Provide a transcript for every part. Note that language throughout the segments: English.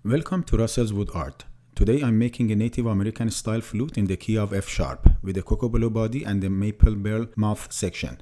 Welcome to Russell's Wood Art. Today I'm making a Native American style flute in the key of F sharp with a Cocobolo body and the maple barrel mouth section.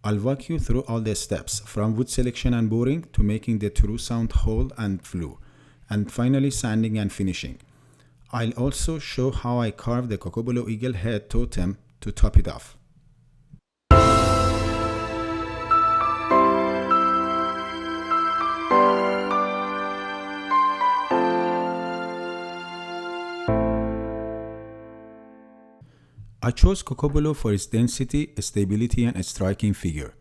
I'll walk you through all the steps from wood selection and boring to making the true sound hole and flue, and finally sanding and finishing. I'll also show how I carve the Cocobolo eagle head totem to top it off. I chose Cocobolo for its density, stability, and striking figure.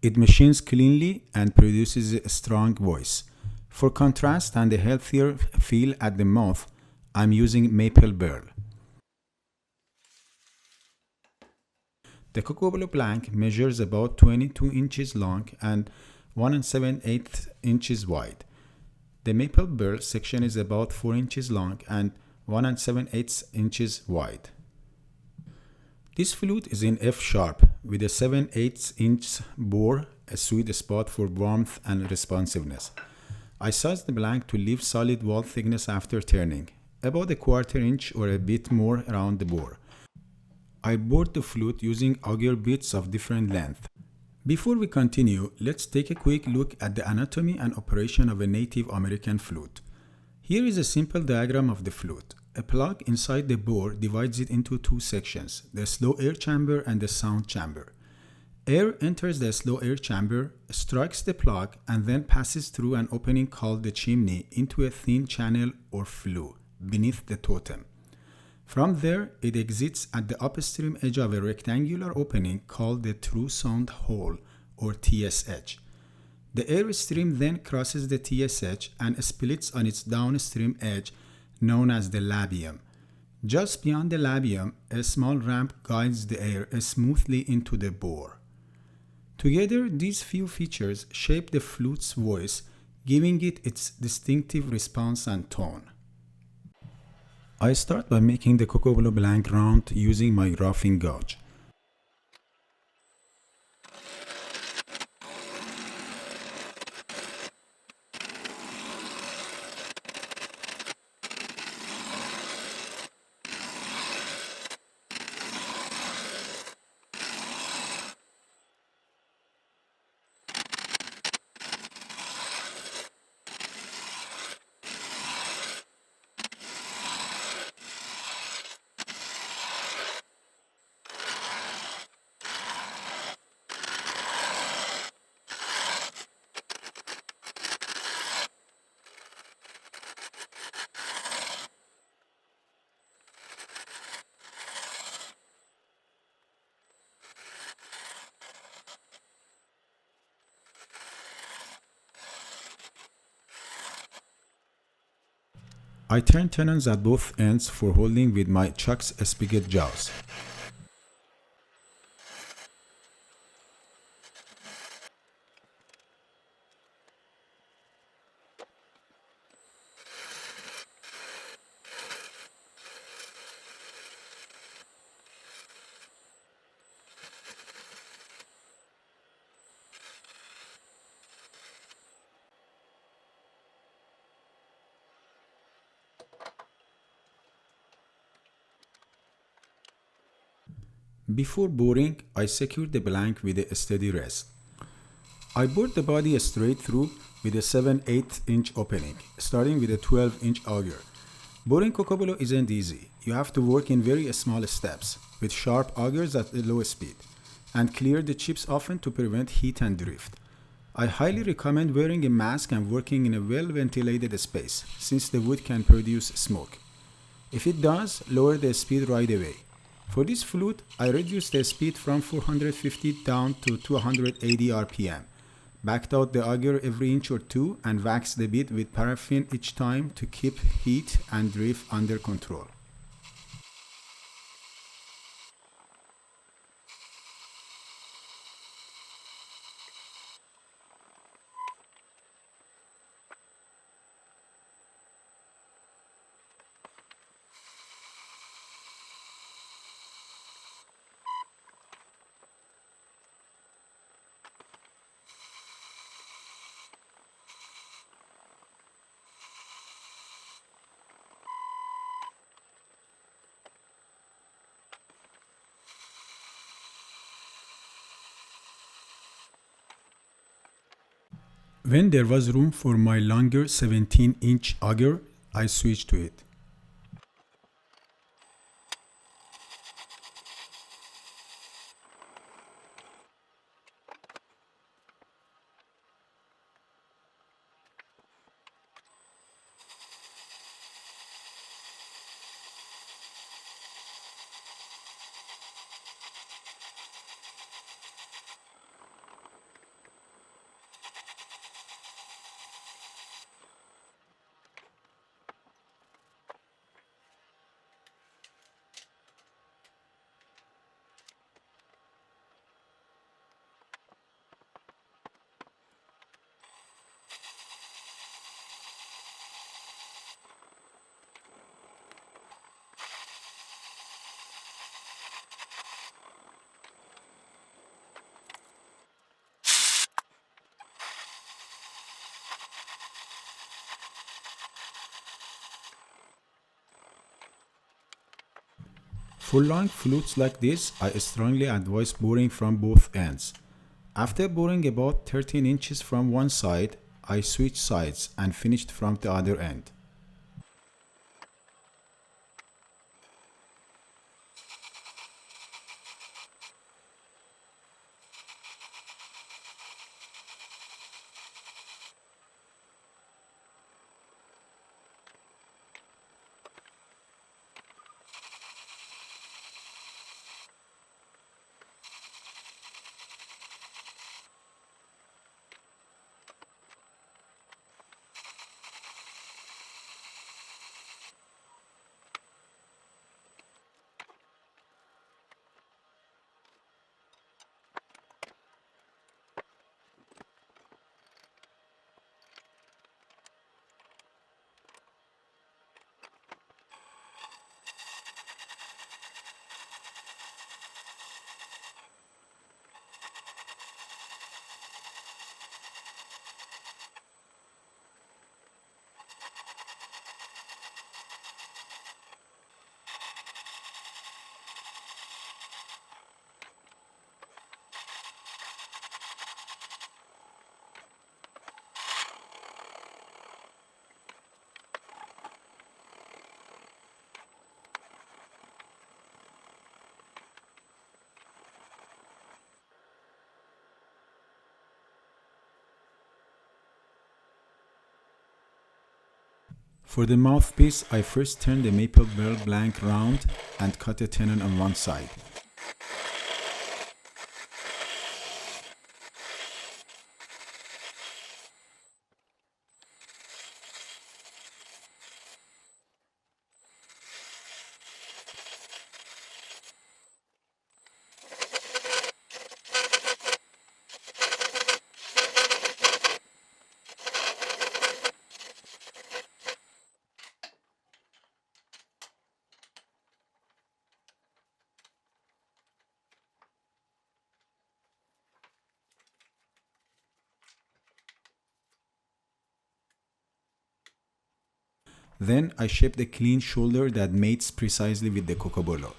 It machines cleanly and produces a strong voice. For contrast and a healthier feel at the mouth, I'm using maple barrel. The Cocobolo blank measures about 22 inches long and 1 7/8 inches wide. The maple barrel section is about 4 inches long and 1 7/8 inches wide. This flute is in F sharp with a 7/8 inch bore, a sweet spot for warmth and responsiveness. I sized the blank to leave solid wall thickness after turning, about a 1/4 inch or a bit more around the bore. I bored the flute using auger bits of different length. Before we continue, let's take a quick look at the anatomy and operation of a Native American flute. Here is a simple diagram of the flute. A plug inside the bore divides it into two sections, the slow air chamber and the sound chamber. Air enters the slow air chamber, strikes the plug, and then passes through an opening called the chimney into a thin channel or flue beneath the totem. From there, it exits at the upstream edge of a rectangular opening called the true sound hole or TSH. The air stream then crosses the TSH and splits on its downstream edge known as the labium. Just beyond the labium, a small ramp guides the air smoothly into the bore. Together, these few features shape the flute's voice, giving it its distinctive response and tone. I start by making the Cocobolo blank round using my roughing gauge. I turn tenons at both ends for holding with my chuck's spigot jaws. Before boring, I secured the blank with a steady rest. I bored the body straight through with a 7/8 inch opening, starting with a 12 inch auger. Boring Cocobolo isn't easy. You have to work in very small steps, with sharp augers at a low speed, and clear the chips often to prevent heat and drift. I highly recommend wearing a mask and working in a well-ventilated space, since the wood can produce smoke. If it does, lower the speed right away. For this flute, I reduced the speed from 450 down to 280 RPM, backed out the auger every inch or two, and waxed the bit with paraffin each time to keep heat and drift under control. When there was room for my longer 17-inch auger, I switched to it. For long flutes like this, I strongly advise boring from both ends. After boring about 13 inches from one side, I switched sides and finished from the other end. For the mouthpiece, I first turned the maple barrel blank round and cut a tenon on one side. Then I shaped a clean shoulder that mates precisely with the Cocobolo.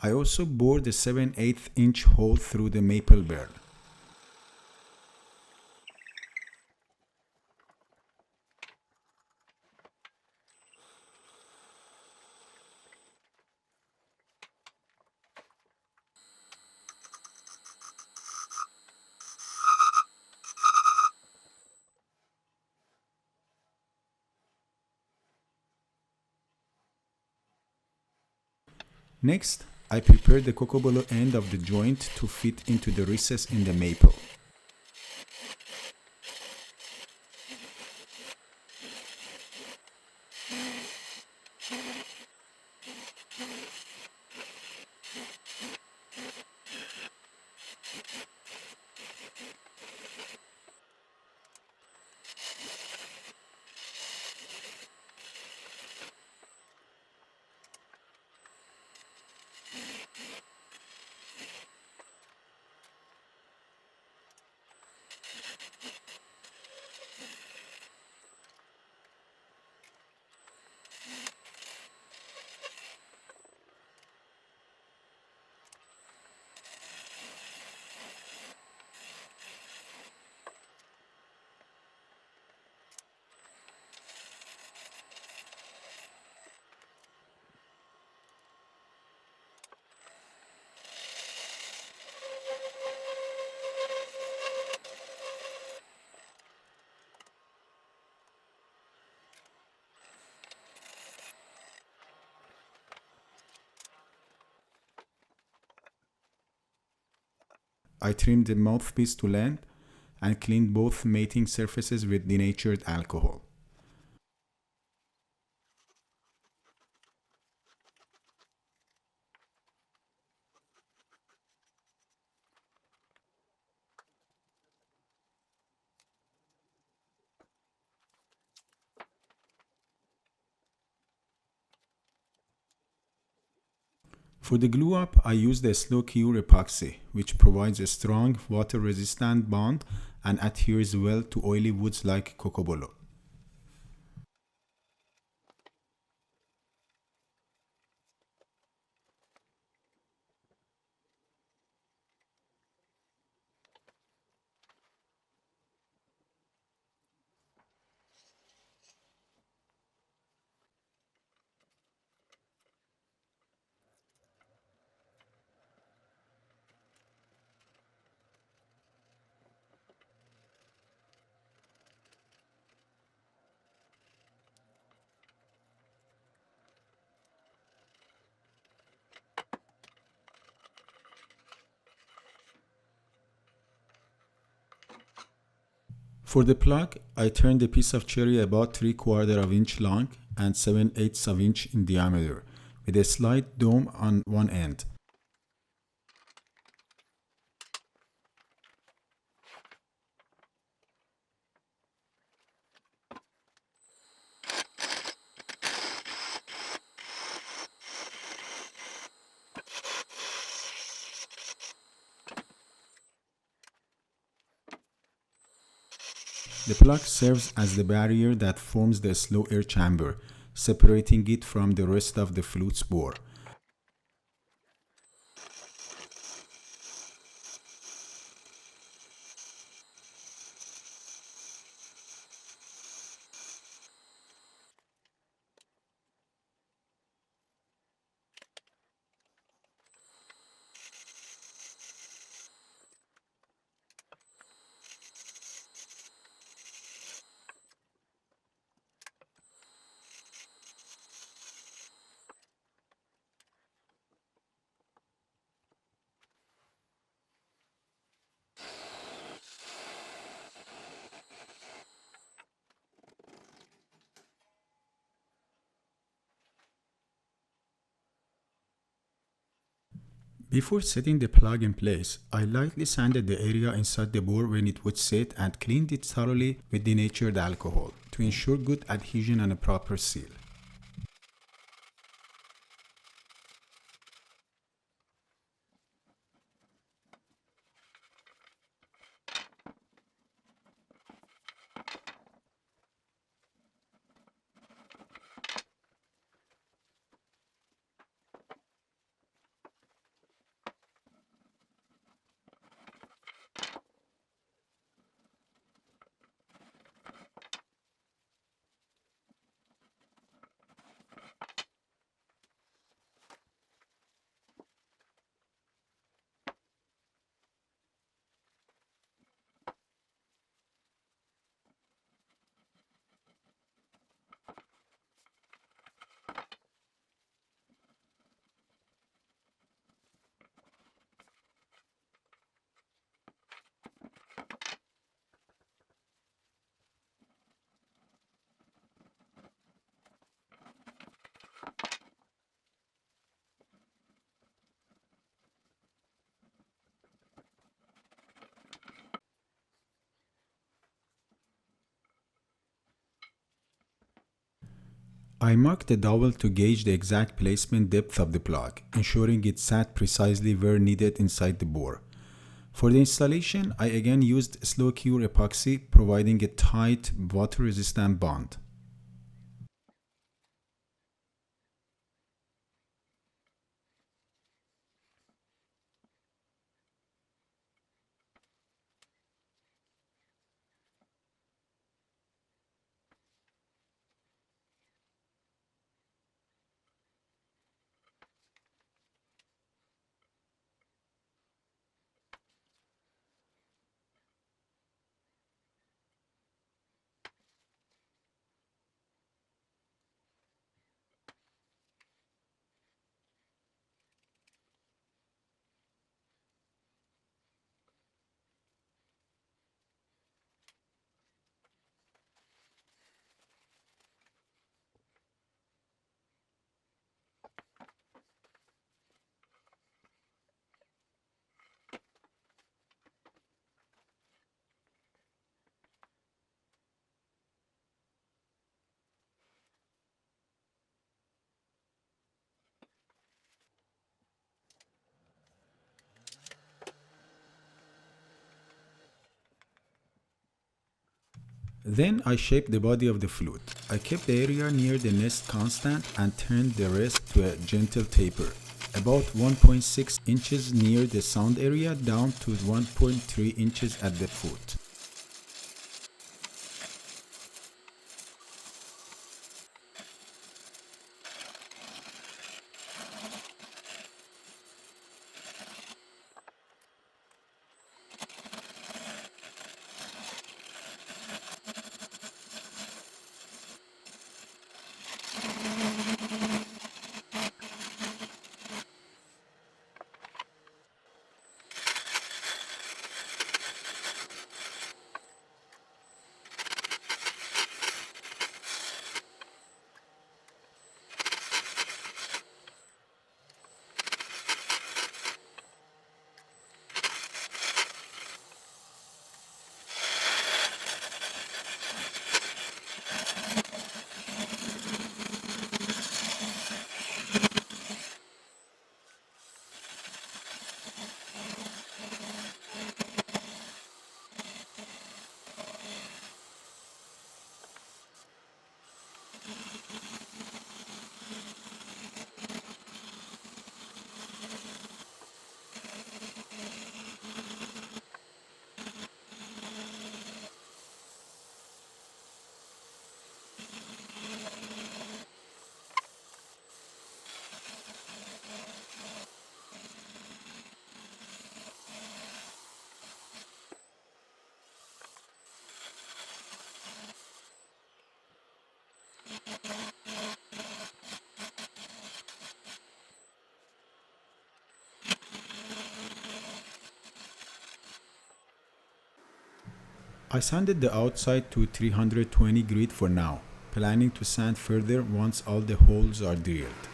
I also bored a 7/8 inch hole through the maple barrel. Next, I prepared the Cocobolo end of the joint to fit into the recess in the maple. I trimmed the mouthpiece to length and cleaned both mating surfaces with denatured alcohol. For the glue up, I used a slow cure epoxy, which provides a strong water-resistant bond and adheres well to oily woods like Cocobolo. For the plug, I turned a piece of cherry about 3/4 of inch long and 7/8 of inch in diameter, with a slight dome on one end. The plug serves as the barrier that forms the slow air chamber, separating it from the rest of the flute's bore. Before setting the plug in place, I lightly sanded the area inside the bore when it would set and cleaned it thoroughly with denatured alcohol to ensure good adhesion and a proper seal. I marked the dowel to gauge the exact placement depth of the plug, ensuring it sat precisely where needed inside the bore. For the installation, I again used slow cure epoxy, providing a tight, water-resistant bond. Then I shaped the body of the flute. I kept the area near the nest constant and turned the rest to a gentle taper, about 1.6 inches near the sound area down to 1.3 inches at the foot. I sanded the outside to 320 grit for now, planning to sand further once all the holes are drilled.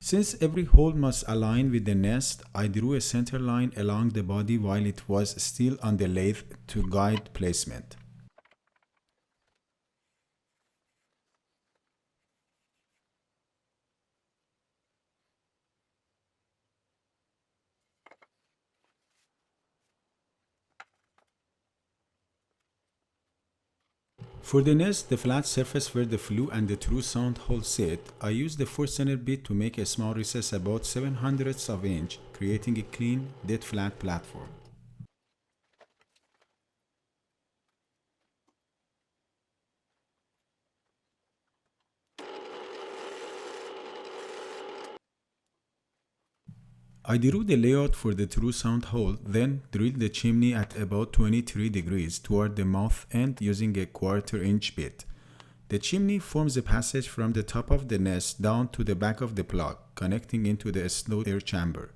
Since every hole must align with the nest, I drew a center line along the body while it was still on the lathe to guide placement. For the nest, the flat surface where the flue and the true sound hole sit, I used the 4 center bit to make a small recess about 7/100 of an inch, creating a clean, dead flat platform. I drew the layout for the true sound hole, then drilled the chimney at about 23 degrees toward the mouth end using a 1/4 inch bit. The chimney forms a passage from the top of the nest down to the back of the plug, connecting into the slow air chamber.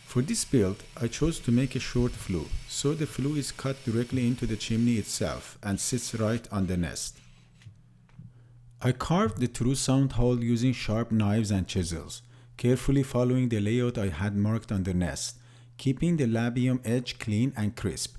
For this build, I chose to make a short flue, so the flue is cut directly into the chimney itself and sits right on the nest. I carved the true sound hole using sharp knives and chisels, carefully following the layout I had marked on the nest, keeping the labium edge clean and crisp.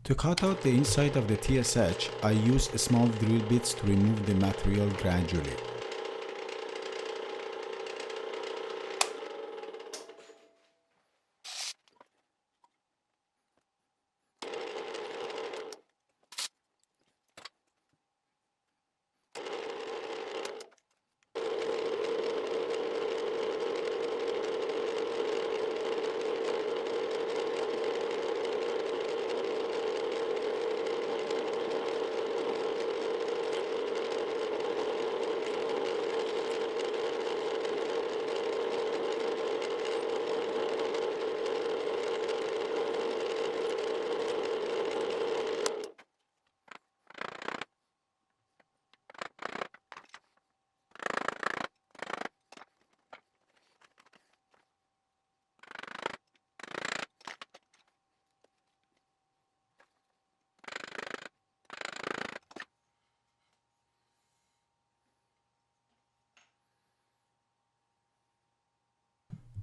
To cut out the inside of the TSH, I used small drill bits to remove the material gradually.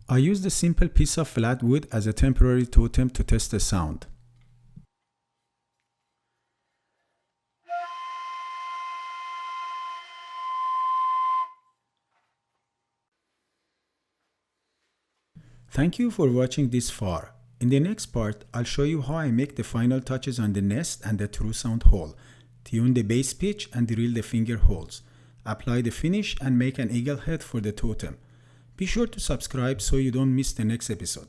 I used a simple piece of flat wood as a temporary totem to test the sound. Thank you for watching this far. In the next part, I'll show you how I make the final touches on the nest and the true sound hole, tune the bass pitch and drill the finger holes, apply the finish and make an eagle head for the totem. Be sure to subscribe so you don't miss the next episode.